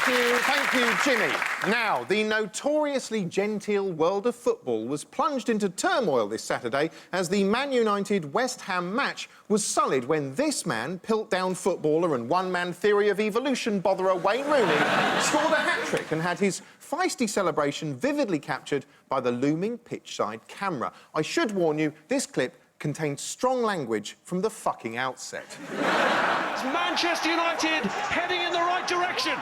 Thank you, Jimmy. Now, the notoriously genteel world of football was plunged into turmoil this Saturday as the Man United-West Ham match was sullied when this man, Piltdown footballer and one-man theory of evolution botherer Wayne Rooney, scored a hat-trick and had his feisty celebration vividly captured by the looming pitchside camera. I should warn you, this clip contains strong language from the fucking outset. It's Manchester United heading in the right direction.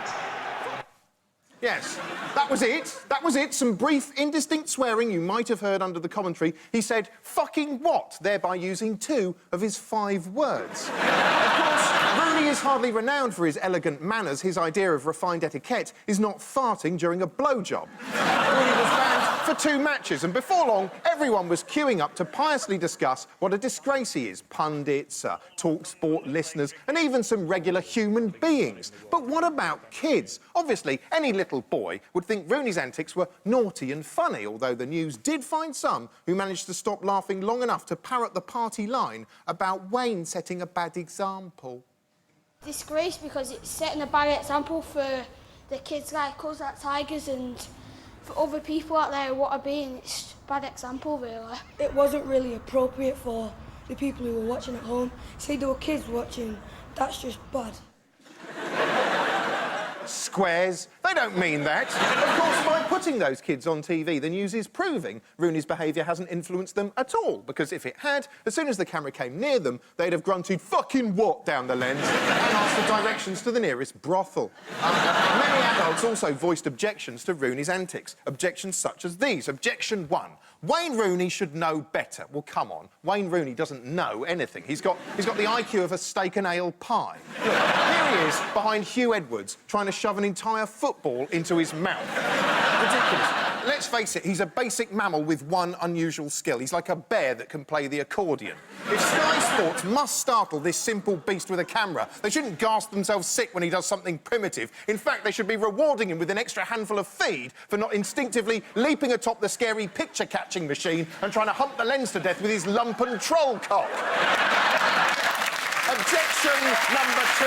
Yes, that was it. That was it. Some brief, indistinct swearing you might have heard under the commentary. He said, "fucking what?" thereby using 2 of his 5 words. Of course, Rooney is hardly renowned for his elegant manners. His idea of refined etiquette is not farting during a blowjob. Rooney was banned for 2 matches, and before long, everyone was queuing up to piously discuss what a disgrace he is. Pundits, TalkSport listeners, and even some regular human beings. But what about kids? Obviously, any little boy would think Rooney's antics were naughty and funny, although the news did find some who managed to stop laughing long enough to parrot the party line about Wayne setting a bad example. Disgrace because it's setting a bad example for the kids like us at Tigers and for other people out there who want to be, and it's a bad example, really. It wasn't really appropriate for the people who were watching at home. Say there were kids watching, that's just bad. Squares. They don't mean that. Of course, by putting those kids on TV, the news is proving Rooney's behaviour hasn't influenced them at all, because if it had, as soon as the camera came near them, they'd have grunted "fucking what" down the lens and asked for directions to the nearest brothel. Many adults also voiced objections to Rooney's antics. Objections such as these. Objection 1. Wayne Rooney should know better. Well, come on. Wayne Rooney doesn't know anything. He's got the IQ of a steak and ale pie. Look, here he is, behind Hugh Edwards, trying to shove an entire football into his mouth. Ridiculous. Let's face it, he's a basic mammal with one unusual skill. He's like a bear that can play the accordion. If Sky Sports must startle this simple beast with a camera, they shouldn't gasp themselves sick when he does something primitive. In fact, they should be rewarding him with an extra handful of feed for not instinctively leaping atop the scary picture-catching machine and trying to hump the lens to death with his lumpen troll cock. Objection number 2.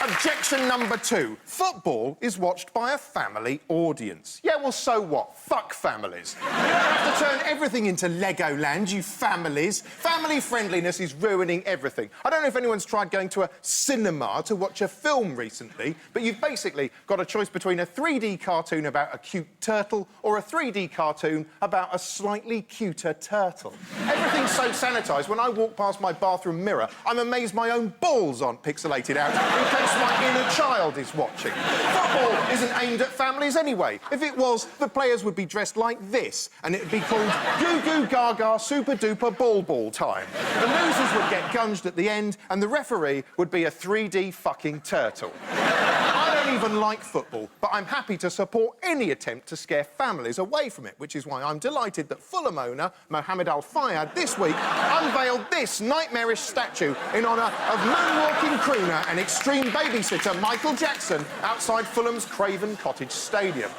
Objection number 2. Football is watched by a family audience. Yeah, well, so what? Fuck families. You don't have to turn everything into Legoland, you families. Family friendliness is ruining everything. I don't know if anyone's tried going to a cinema to watch a film recently, but you've basically got a choice between a 3D cartoon about a cute turtle or a 3D cartoon about a slightly cuter turtle. Everything's so sanitised. When I walk past my bathroom mirror, I'm amazed my own balls aren't pixelated out in case my inner child is watching. Football isn't aimed at families anyway. If it was, the players would be dressed like this, and it would be called Goo Goo Gaga Super Duper Ball Time. The losers would get gunged at the end, and the referee would be a 3D fucking turtle. I don't even like football, but I'm happy to support any attempt to scare families away from it, which is why I'm delighted that Fulham owner Mohammed Al Fayed this week unveiled this nightmarish statue in honour of moonwalking crooner and extreme babysitter Michael Jackson outside Fulham's Craven Cottage Stadium.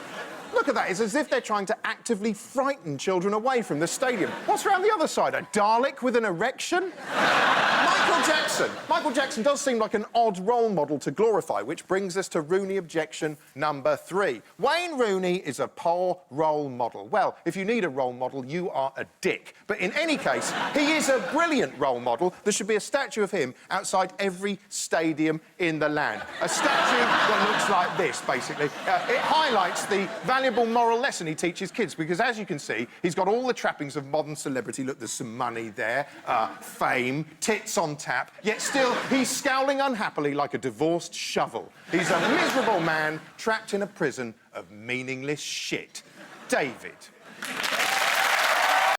Look at that. It's as if they're trying to actively frighten children away from the stadium. What's around the other side? A Dalek with an erection? Michael Jackson does seem like an odd role model to glorify, which brings us to Rooney objection number 3. Wayne Rooney is a poor role model. Well, if you need a role model, you are a dick. But in any case, he is a brilliant role model. There should be a statue of him outside every stadium in the land. A statue that looks like this, basically. It highlights the valuable moral lesson he teaches kids, because, as you can see, he's got all the trappings of modern celebrity. Look, there's some money there, fame, tits on tap, yet still he's scowling unhappily like a divorced shovel. He's a miserable man trapped in a prison of meaningless shit. David.